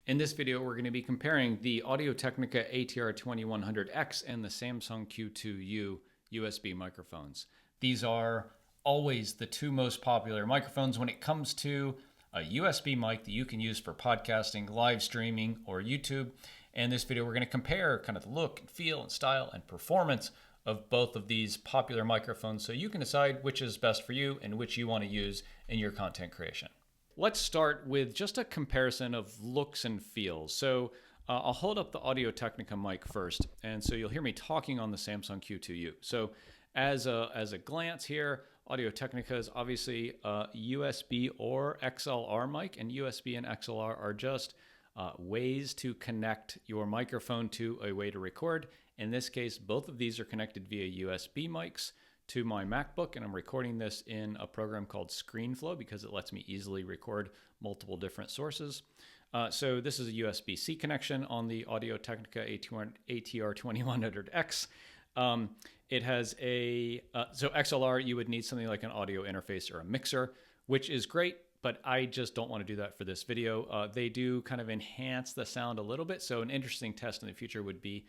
In this video, we're going to be comparing the Audio-Technica ATR2100x and the Samson Q2U USB microphones. These are always the two most popular microphones when it comes to a USB mic that you can use for podcasting, live streaming, or YouTube. In this video, we're going to compare kind of the look and feel and style and performance of both of these popular microphones so you can decide which is best for you and which you want to use in your content creation. Let's start with just a comparison of looks and feels. So I'll hold up the Audio-Technica mic first, and so you'll hear me talking on the Samson Q2U. So as a glance here, Audio-Technica is obviously a USB or XLR mic, and USB and XLR are just ways to connect your microphone to a way to record. In this case, both of these are connected via USB mics to my MacBook, and I'm recording this in a program called ScreenFlow because it lets me easily record multiple different sources. So this is a USB-C connection on the Audio-Technica ATR2100x. It has so XLR, you would need something like an audio interface or a mixer, which is great, but I just don't want to do that for this video. They do kind of enhance the sound a little bit. So an interesting test in the future would be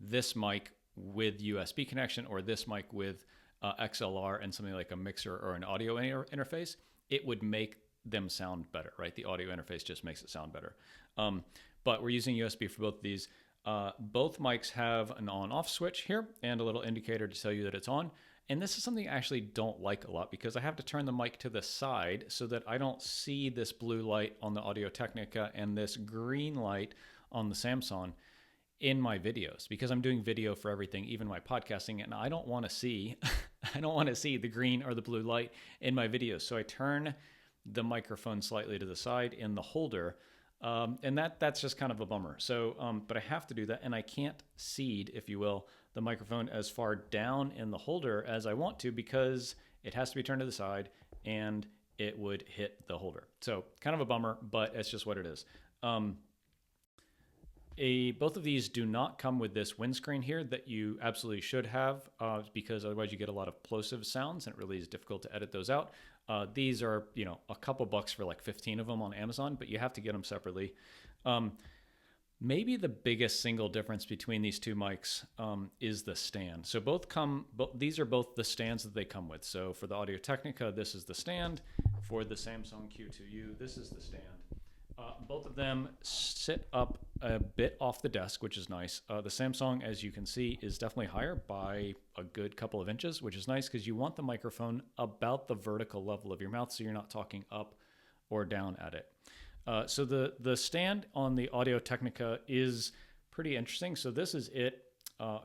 this mic with USB connection or this mic with XLR and something like a mixer or an audio interface. It would make them sound better, right? The audio interface just makes it sound better. But we're using USB for both of these. Both mics have an on-off switch here and a little indicator to tell you that it's on. And this is something I actually don't like a lot because I have to turn the mic to the side so that I don't see this blue light on the Audio-Technica and this green light on the Samson in my videos, because I'm doing video for everything, even my podcasting, and I don't want to see the green or the blue light in my videos. So I turn the microphone slightly to the side in the holder, and that's just kind of a bummer. So, but I have to do that, and I can't seed, if you will, the microphone as far down in the holder as I want to because it has to be turned to the side and it would hit the holder. So kind of a bummer, but it's just what it is. Both of these do not come with this windscreen here that you absolutely should have because otherwise you get a lot of plosive sounds and it really is difficult to edit those out. These are, a couple bucks for like 15 of them on Amazon, but you have to get them separately. Maybe the biggest single difference between these two mics is the stand. So these are both the stands that they come with. So for the Audio-Technica, this is the stand. For the Samson Q2U, this is the stand. Both of them sit up a bit off the desk, which is nice. The Samsung, as you can see, is definitely higher by a good couple of inches, which is nice because you want the microphone about the vertical level of your mouth so you're not talking up or down at it. So the stand on the Audio-Technica is pretty interesting. So this is it,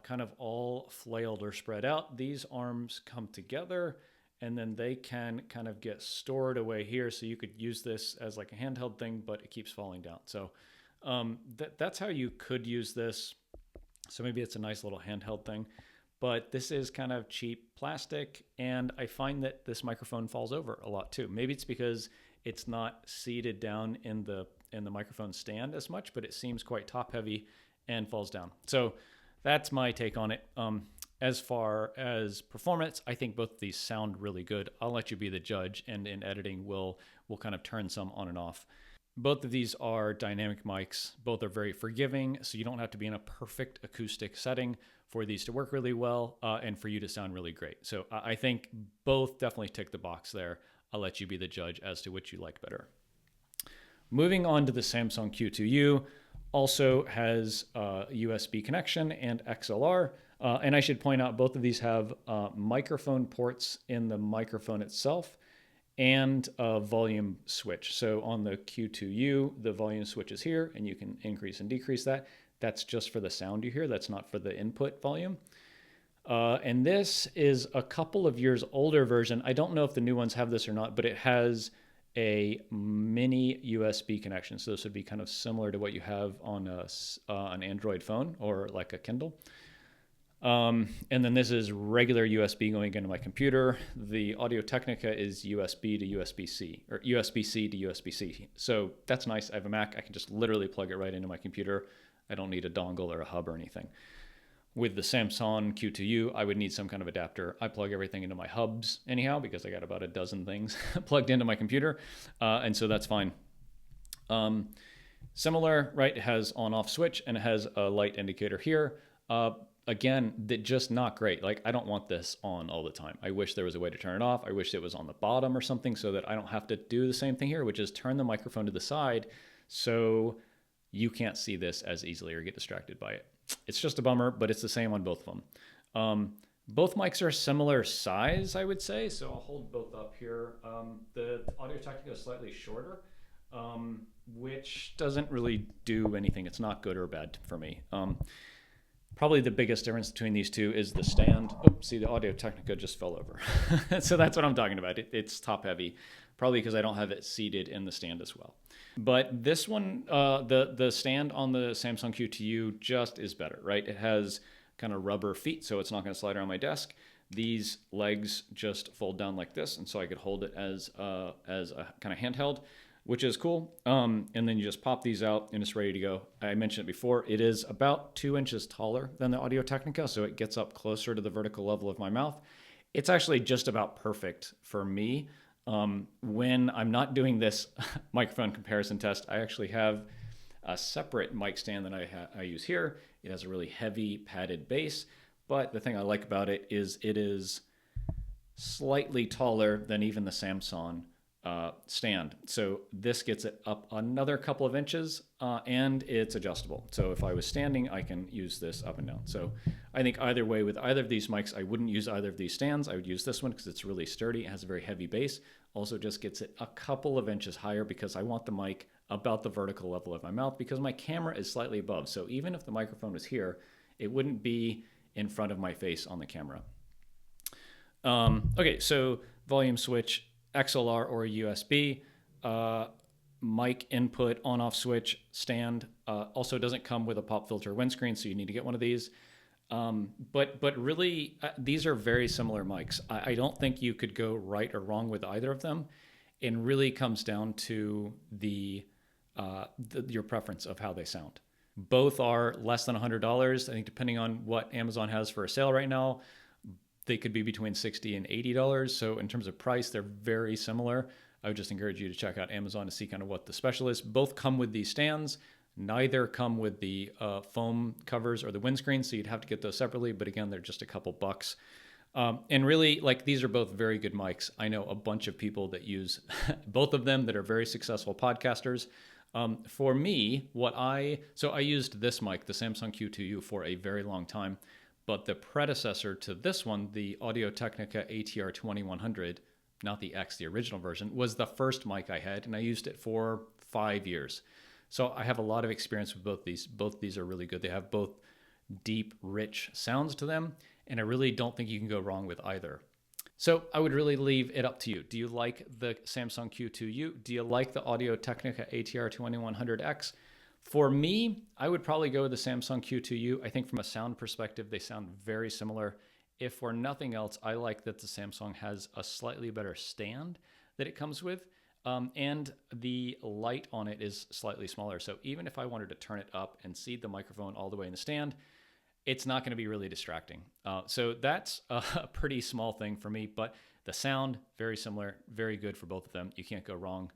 kind of all flailed or spread out. These arms come together, and then they can kind of get stored away here. So you could use this as like a handheld thing, but it keeps falling down. So that's how you could use this. So maybe it's a nice little handheld thing, but this is kind of cheap plastic. And I find that this microphone falls over a lot too. Maybe it's because it's not seated down in the microphone stand as much, but it seems quite top heavy and falls down. So that's my take on it. As far as performance, I think both of these sound really good. I'll let you be the judge, and in editing, we'll kind of turn some on and off. Both of these are dynamic mics. Both are very forgiving, so you don't have to be in a perfect acoustic setting for these to work really well and for you to sound really great. So I think both definitely tick the box there. I'll let you be the judge as to which you like better. Moving on to the Samson Q2U, also has a USB connection and XLR. And I should point out both of these have microphone ports in the microphone itself and a volume switch. So on the Q2U, the volume switch is here, and you can increase and decrease that. That's just for the sound you hear. That's not for the input volume. And this is a couple of years older version. I don't know if the new ones have this or not, but it has a mini USB connection. So this would be kind of similar to what you have on an Android phone or like a Kindle. And then this is regular USB going into my computer. The Audio-Technica is USB to USB-C, or USB-C to USB-C. So that's nice. I have a Mac. I can just literally plug it right into my computer. I don't need a dongle or a hub or anything. With the Samson Q2U, I would need some kind of adapter. I plug everything into my hubs anyhow because I got about a dozen things plugged into my computer, and so that's fine. Similar, right? It has on-off switch and it has a light indicator here. Again, that just not great. Like, I don't want this on all the time. I wish there was a way to turn it off. I wish it was on the bottom or something so that I don't have to do the same thing here, which is turn the microphone to the side so you can't see this as easily or get distracted by it. It's just a bummer, but it's the same on both of them. Both mics are similar size, I would say, so I'll hold both up here. The Audio-Technica is slightly shorter, which doesn't really do anything. It's not good or bad for me. Probably the biggest difference between these two is the stand. Oops, see, the Audio-Technica just fell over. So that's what I'm talking about. It's top heavy, probably because I don't have it seated in the stand as well. But this one, the stand on the Samsung Q2U just is better, right? It has kind of rubber feet, so it's not going to slide around my desk. These legs just fold down like this, and so I could hold it as a kind of handheld, which is cool. And then you just pop these out and it's ready to go. I mentioned it before, it is about 2 inches taller than the Audio-Technica, so it gets up closer to the vertical level of my mouth. It's actually just about perfect for me. When I'm not doing this microphone comparison test, I actually have a separate mic stand that I use here. It has a really heavy padded base, but the thing I like about it is slightly taller than even the Samsung stand. So this gets it up another couple of inches, and it's adjustable. So if I was standing, I can use this up and down. So I think either way, with either of these mics, I wouldn't use either of these stands. I would use this one because it's really sturdy. It has a very heavy base. Also just gets it a couple of inches higher because I want the mic about the vertical level of my mouth because my camera is slightly above. So even if the microphone was here, it wouldn't be in front of my face on the camera. Okay, so volume switch, XLR or USB, mic input on-off switch, stand. Also doesn't come with a pop filter windscreen, so you need to get one of these. But really, these are very similar mics. I don't think you could go right or wrong with either of them. It really comes down to your preference of how they sound. Both are less than $100. I think depending on what Amazon has for a sale right now, they could be between $60 and $80. So in terms of price, they're very similar. I would just encourage you to check out Amazon to see kind of what the special is. Both come with these stands. Neither come with the foam covers or the windscreen, so you'd have to get those separately. But again, they're just a couple bucks. And really, like, these are both very good mics. I know a bunch of people that use both of them that are very successful podcasters. For me, I used this mic, the Samsung Q2U, for a very long time. But the predecessor to this one, the Audio-Technica ATR2100, not the X, the original version, was the first mic I had, and I used it for 5 years. So I have a lot of experience with both these. Both these are really good. They have both deep, rich sounds to them, and I really don't think you can go wrong with either. So I would really leave it up to you. Do you like the Samsung Q2U? Do you like the Audio-Technica ATR2100X? For me, I would probably go with the Samsung Q2U. I think from a sound perspective, they sound very similar. If for nothing else, I like that the Samsung has a slightly better stand that it comes with. And the light on it is slightly smaller. So even if I wanted to turn it up and seat the microphone all the way in the stand, it's not going to be really distracting. So that's a pretty small thing for me, but the sound, very similar, very good for both of them. You can't go wrong